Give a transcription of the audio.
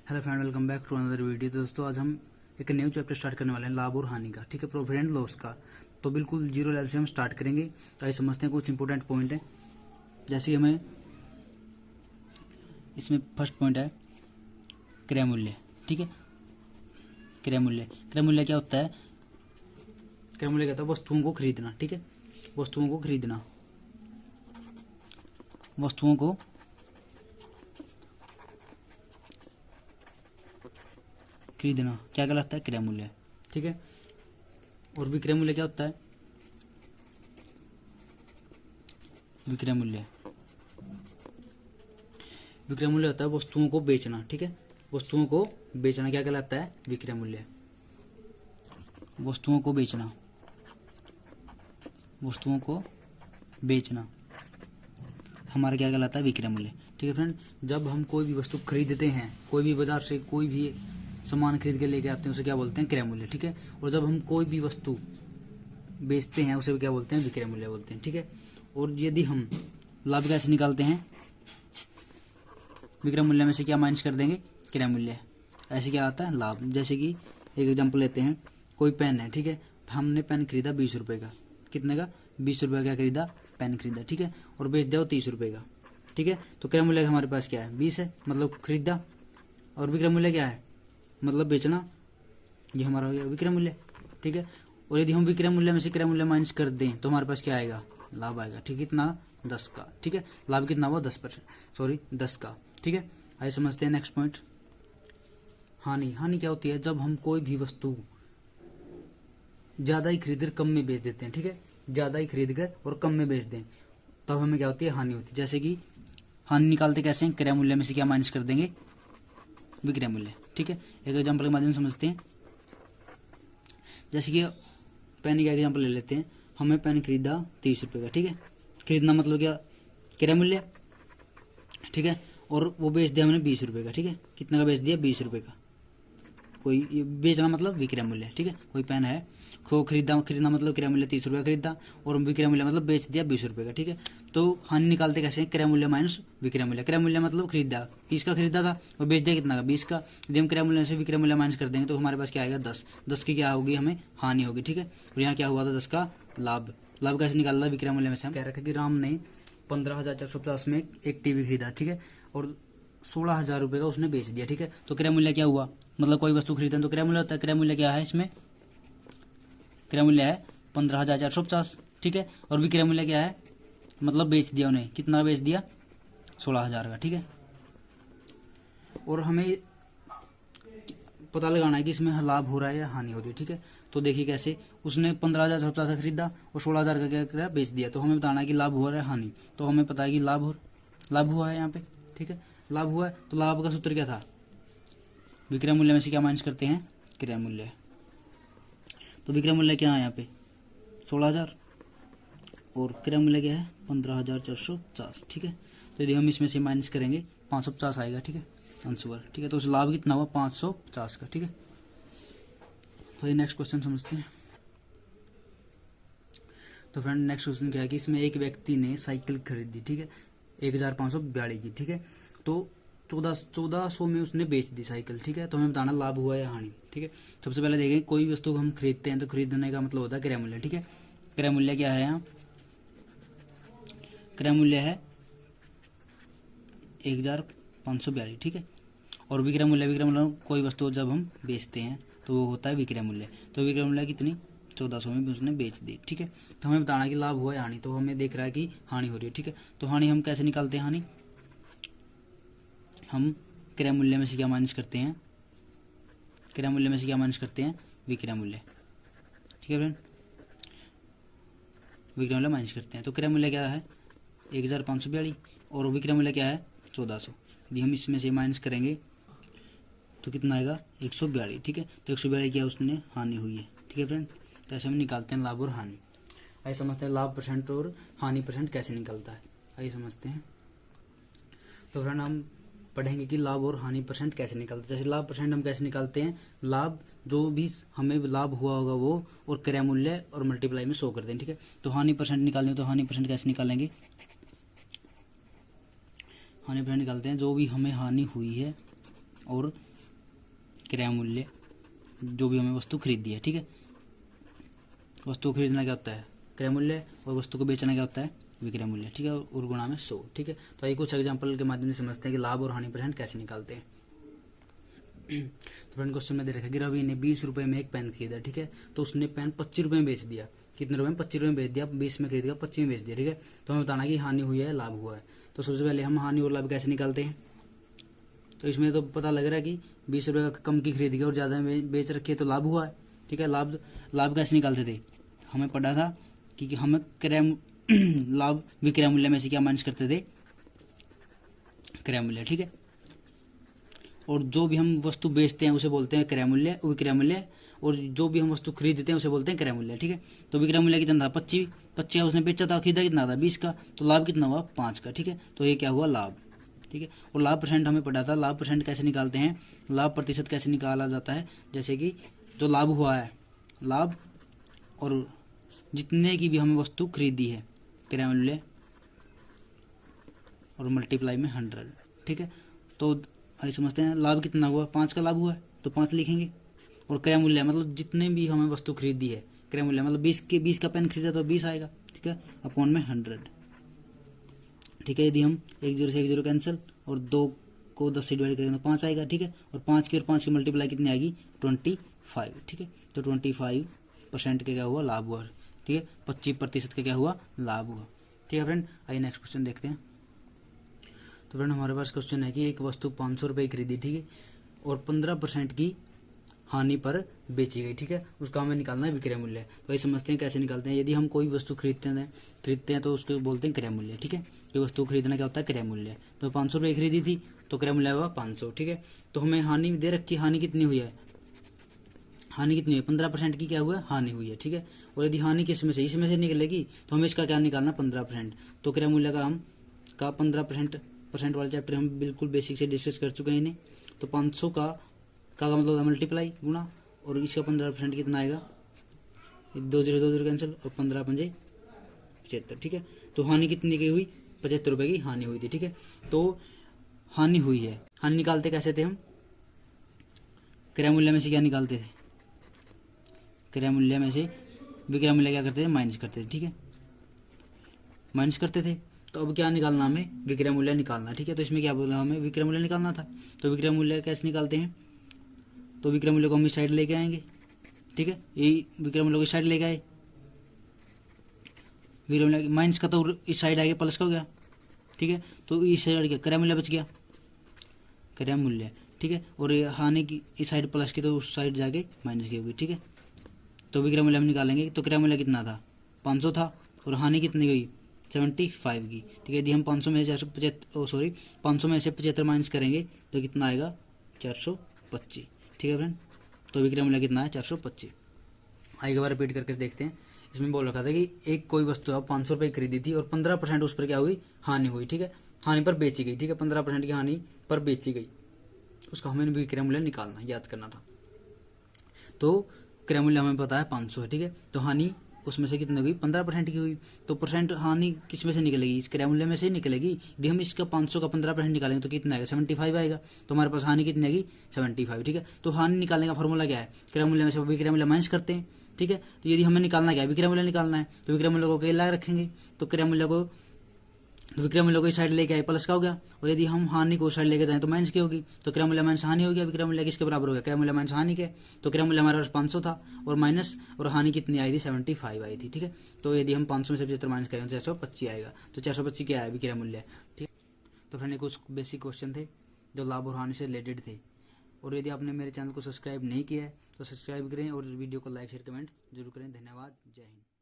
Hello friend, welcome back to another video. तो दोस्तों आज हम एक न्यू चैप्टर स्टार्ट करने वाले हैं, लाभ और हानि का। ठीक है, प्रॉफिट एंड लॉस का। तो बिल्कुल जीरो लेवल से हम स्टार्ट करेंगे। तो आइए समझते हैं कुछ इंपॉर्टेंट पॉइंट है। जैसे कि हमें इसमें फर्स्ट पॉइंट है क्रय मूल्य। ठीक है, क्रय मूल्य क्या होता है? क्रय मूल्य कहता है वस्तुओं को खरीदना। ठीक है, वस्तुओं को खरीदना, वस्तुओं को खरीदना क्या कहलाता है? क्रय मूल्य। ठीक है, और विक्रय मूल्य क्या होता है? विक्रय मूल्य होता है वस्तुओं को बेचना। ठीक है, वस्तुओं को बेचना क्या कहलाता है? विक्रय मूल्य। वस्तुओं को बेचना, वस्तुओं को बेचना हमारा क्या कहलाता है? विक्रय मूल्य। ठीक है फ्रेंड, जब हम कोई भी वस्तु खरीदते हैं, कोई भी बाजार से कोई भी सामान खरीद के लेके आते हैं, उसे क्या बोलते हैं? क्रय मूल्य। ठीक है, और जब हम कोई भी वस्तु बेचते हैं उसे क्या बोलते हैं? विक्रय मूल्य बोलते हैं। ठीक है, और यदि हम लाभ कैसे निकालते हैं? विक्रय मूल्य में से क्या माइनस कर देंगे? क्रय मूल्य। ऐसे क्या आता है? लाभ। जैसे कि एक एग्जाम्पल लेते हैं, कोई पेन है। ठीक है, हमने पेन खरीदा 20 रुपये का। कितने का? 20 रुपये का क्या खरीदा? पेन खरीदा। ठीक है, और बेच दिया 30 रुपये का। ठीक है, तो क्रय मूल्य हमारे पास क्या है? 20 है, मतलब खरीदा। और विक्रय मूल्य क्या है? मतलब बेचना। ये हमारा हो गया विक्रय मूल्य। ठीक है, और यदि हम विक्रय मूल्य में से क्रय मूल्य माइनस कर दें तो हमारे पास क्या आएगा? लाभ आएगा। ठीक है, कितना? 10 का। ठीक है, लाभ कितना हुआ? 10 का। ठीक है, आइए समझते हैं नेक्स्ट पॉइंट, हानि। हानि क्या होती है? जब हम कोई भी वस्तु ज्यादा ही खरीद कर कम में बेच देते हैं। ठीक है, ज्यादा ही खरीद कर और कम में बेच दें, तब हमें क्या होती है? हानि होती है। जैसे कि हानि निकालते कैसे हैं? क्रय मूल्य में से क्या माइनस कर देंगे? विक्रय मूल्य। ठीक है, एक एग्जाम्पल के माध्यम से समझते हैं। जैसे कि पेन का एग्जाम्पल ले लेते हैं। हमें पेन खरीदा 30 रुपये का। ठीक है, खरीदना मतलब क्या? क्रय मूल्य। ठीक है, और वो बेच दिया हमने 20 रुपये का। ठीक है, कितने का बेच दिया? 20 रुपये का। कोई बेचना मतलब विक्रय मूल्य। ठीक है, कोई पेन है, खो खरीदना मतलब क्रय मूल्य 30 रुपये खरीदा, और विक्रय मूल्य मतलब बेच दिया 20 रुपये का। ठीक है, तो हानि निकालते कैसे हैं? क्रय मूल्य माइनस विक्रय मूल्य। क्रय मूल्य मतलब खरीदा 30 का खरीदा था, और बेच दिया कितना का? 20 का। यदि हम क्रय मूल्य से विक्रय मूल्य माइनस कर देंगे तो हमारे पास क्या आएगा? 10 की क्या होगी? हमें हानि होगी। ठीक है, और यहाँ क्या हुआ था? 10 का लाभ। लाभ कैसे निकालना? विक्रय मूल्य में से। हम कह रखे कि राम ने 15,450 में एक टीवी खरीदा। ठीक है, और 16,000 रुपये का उसने बेच दिया। ठीक है, तो क्रय मूल्य क्या हुआ? मतलब कोई वस्तु खरीदते हैं तो क्रय मूल्य होता है। क्रय मूल्य क्या है इसमें? क्रय मूल्य है 15,450। ठीक है, और विक्रय मूल्य क्या है? मतलब बेच दिया उन्हें। कितना बेच दिया? 16,000 का। ठीक है, और हमें पता लगाना है कि इसमें लाभ हो रहा है या हानि हो रही है। ठीक है, तो देखिए कैसे, उसने 15,450 का खरीदा और 16,000 का क्या किया? बेच दिया। तो हमें बताना है कि लाभ हुआ है हानि। तो हमें पता है कि लाभ हुआ है यहाँ पे। ठीक है, लाभ हुआ है, तो लाभ का सूत्र क्या था? विक्रय मूल्य में से क्या माइनस करते हैं? क्रय मूल्य। तो विक्रय मूल्य क्या है यहाँ पे? 16,000, और क्रय मूल्य क्या है? 15,450। ठीक है, तो यदि हम इसमें से माइनस करेंगे 550 आएगा। ठीक है, आंसर। ठीक है, तो उस लाभ कितना हुआ? 550 का। ठीक है, तो ये नेक्स्ट क्वेश्चन समझते हैं। तो फ्रेंड नेक्स्ट क्वेश्चन क्या है कि इसमें एक व्यक्ति ने साइकिल खरीदी। ठीक है, 1542 की। ठीक है, तो 1400 में उसने बेच दी साइकिल। ठीक है, तो हमें बताना लाभ हुआ या हानि। ठीक है, सबसे पहले देखें, कोई वस्तु हम खरीदते हैं तो खरीदने का मतलब होता है क्रय मूल्य। ठीक है, क्रय मूल्य क्या है यहाँ? क्रय मूल्य है 1542। ठीक है, और विक्रय मूल्य कोई वस्तु जब हम बेचते हैं तो वो होता है विक्रय मूल्य। तो विक्रय मूल्य कितनी? 1400 में भी उसने बेच दी। ठीक है, तो हमें बताना कि लाभ हुआ या हानि। तो हमें देख रहा है कि हानि हो रही है। ठीक है, तो हानि हम कैसे निकालते हैं? हानि हम क्रय मूल्य में से क्या माइनस करते हैं? क्रय मूल्य में से क्या माइनस करते हैं? विक्रय मूल्य। ठीक है फ्रेंड, विक्रय मूल्य माइनस करते हैं। तो क्रय मूल्य क्या है? 1542, और विक्रय मूल्य क्या है? 1400। यदि हम इसमें से माइनस करेंगे तो कितना आएगा? 142। ठीक है, तो 142 क्या उसने हानि हुई है। ठीक है फ्रेंड, तो ऐसे हम निकालते हैं लाभ और हानि। आइए समझते हैं लाभ परसेंट और हानि परसेंट कैसे निकलता है। आइए समझते हैं। तो फ्रेंड हम पढ़ेंगे कि लाभ और हानि परसेंट कैसे निकलते हैं। जैसे लाभ परसेंट हम कैसे निकालते हैं? लाभ जो भी हमें लाभ हुआ होगा वो और क्रय मूल्य और मल्टीप्लाई में शो कर दें। ठीक है, तो हानि परसेंट निकालनी हो तो हानि परसेंट कैसे निकालेंगे? हानि परसेंट निकालते हैं जो भी हमें हानि हुई है और क्रय मूल्य जो भी हमें वस्तु खरीदी है, ठीक है। वस्तु खरीदना क्या होता है क्रय मूल्य, और वस्तु को बेचना क्या होता है विक्रय मूल्य, ठीक है, और गुणा में 100, ठीक है। तो आइए कुछ एग्जांपल के माध्यम से समझते हैं कि लाभ और हानि परसेंट कैसे निकालते हैं। तो फ्रेंड क्वेश्चन में दे रखा है कि रवि ने 20 रुपये में एक पेन खरीदा, ठीक है। तो उसने पेन 25 रुपये में बेच दिया। कितने रुपये में 25 रुपये में बेच दिया, 20 में खरीद दिया 25 में बेच दिया, ठीक है। तो हमें बताना कि हानि हुई है लाभ हुआ है। तो सबसे पहले हम हानि और लाभ कैसे निकालते हैं। तो इसमें तो पता लग रहा है कि 20 रुपये का कम की खरीद की और ज़्यादा में बेच रखी है तो लाभ हुआ है, ठीक है। लाभ कैसे निकालते थे, हमें पढ़ा था कि हम लाभ विक्रय मूल्य में से क्या माइनस करते थे क्रय मूल्य, ठीक है। और जो भी हम वस्तु बेचते हैं उसे बोलते हैं क्रय मूल्य विक्रय मूल्य, और जो भी हम वस्तु खरीदते हैं उसे बोलते हैं क्रय मूल्य, ठीक है। तो विक्रय मूल्य कितना था 25 का उसने बेचा था, खरीदा कितना था 20 का, तो लाभ कितना हुआ 5 का, ठीक है। तो ये क्या हुआ लाभ, ठीक है। और लाभ परसेंट हमें पढ़ा था, लाभ परसेंट कैसे निकालते हैं, लाभ प्रतिशत कैसे निकाला जाता है। जैसे कि जो लाभ हुआ है, लाभ और जितने की भी हमें वस्तु खरीदी है क्रय मूल्य और मल्टीप्लाई में 100, ठीक है। तो आइए समझते हैं लाभ कितना हुआ 5 का लाभ हुआ है तो 5 लिखेंगे, और क्रय मूल्य मतलब जितने भी हमें वस्तु खरीदी है क्रय मूल्य मतलब 20 का पेन खरीदा तो 20 आएगा, ठीक है, अपॉन में 100, ठीक है। यदि हम 1 0 से 1 0 कैंसिल और 2 को 10 से डिवाइड करेंगे तो 5 आएगा, ठीक है। और 5 की मल्टीप्लाई कितनी आएगी 25, ठीक है। तो 25% का क्या हुआ लाभ हुआ, ठीक है। 25% का क्या हुआ लाभ हुआ, ठीक है फ्रेंड। आइए नेक्स्ट क्वेश्चन देखते हैं। तो फ्रेंड हमारे पास क्वेश्चन है कि एक वस्तु 500 रुपये खरीदी, ठीक है, और 15% की हानि पर बेची गई, ठीक है। उसका हमें निकालना है विक्रय मूल्य। तो ये समझते हैं कैसे निकालते हैं। यदि हम कोई वस्तु खरीदते हैं तो उसको बोलते हैं क्रय मूल्य, ठीक है। ये वस्तु खरीदना क्या होता है क्रय मूल्य। तो 500 रुपये खरीदी थी तो क्रय मूल्य हुआ 500, ठीक है। तो हमें हानि दे रखी, हानि कितनी हुई है, हानि कितनी हुई 15% की क्या हुआ हानि हुई है, ठीक है। और यदि हानि इसमें से निकलेगी तो हमें इसका क्या निकालना 15%। तो क्रय मूल्य का हम 15% वाले चैप्टर हम बिल्कुल बेसिक से डिस्कस कर चुके हैं इन्हें। तो 500 का मतलब मल्टीप्लाई गुणा, और इसका 15% कितना आएगा 2 0 कैंसिल और 15 5 75, ठीक है। तो हानि कितनी की हुई 75 रुपये की हानि हुई थी, ठीक है। तो हानि हुई है, हानि निकालते कैसे थे हम, क्रय मूल्य में से क्या निकालते थे, क्रय मूल्य में से विक्रय मूल्य क्या करते थे माइनस करते थे, ठीक है, माइनस करते थे। तो अब क्या निकालना हमें विक्रय मूल्य निकालना, ठीक है। तो इसमें क्या बोला हमें विक्रय मूल्य निकालना था। तो विक्रय मूल्य कैसे निकालते हैं, तो विक्रय मूल्य को हम इस साइड लेके आएंगे, ठीक है। ये विक्रय मूल्य को इस साइड लेके आए, विक्रय मूल्य माइनस का तो इस साइड आएगा प्लस का हो गया, ठीक है। तो इस साइड क्या क्रय मूल्य बच गया क्रय मूल्य, ठीक है। और ये हानि की इस साइड प्लस की तो उस साइड जाके माइनस की होगी, ठीक है। तो विक्रय मूल्य हम निकालेंगे। तो क्रय मूल्य कितना था 500 था, और हानि कितनी गई 75 की, ठीक है। यदि हम 500 में से 75 माइनस करेंगे तो कितना आएगा 425, ठीक है फ्रेंड। तो विक्रय मूल्य कितना है 425। आइए एक बार रिपीट करके देखते हैं। इसमें बोल रखा था कि एक कोई वस्तु आप 500 रुपये खरीदी थी और 15% उस पर क्या हुई हानि हुई, ठीक है, हानि पर बेची गई, ठीक है। 15% की हानि पर बेची गई, उसका हमें विक्रय मूल्य निकालना याद करना था। तो क्रय मूल्य हमें पता है 500 है, ठीक है। तो हानि उसमें से कितनी हुई 15% की हुई। तो परसेंट हानि किस में से निकलेगी इस क्रय मूल्य में से ही निकलेगी। यदि हम इसका 500 का 15% निकालेंगे तो कितना आएगा 75 आएगा। तो हमारे पास हानि कितनी आएगी 75, ठीक है। तो हानि निकालने का फॉर्मूला क्या है, क्रय मूल्य में से विक्रय मूल्य माइनस करते हैं, ठीक है। तो यदि हमें निकालना क्या है विक्रय मूल्य निकालना है तो विक्रय मूल्य को अकेला रखेंगे। तो विक्रय मूल्य को इस साइड लेके आए प्लस का हो गया, और यदि हम हानि को साइड लेके जाएं तो माइनस की होगी। तो क्रय मूल्य माइनस हानि हो गया, विक्रय मूल्य किसके बराबर हो गया क्रय मूल्य माइनस हानि के। तो क्रय मूल्य हमारे पास 500 था और माइनस और हानि कितनी आई थी 75 आई थी, ठीक है। तो यदि हम 500 में से 75 माइनस करें तो 425 आएगा। तो 425 क्या है विक्रय मूल्य, ठीक। तो फ्रेंड कुछ बेसिक क्वेश्चन थे जो लाभ और हानि से रिलेटेड थे। और यदि आपने मेरे चैनल को सब्सक्राइब नहीं किया है तो सब्सक्राइब करें और वीडियो को लाइक शेयर कमेंट जरूर करें। धन्यवाद, जय हिंद।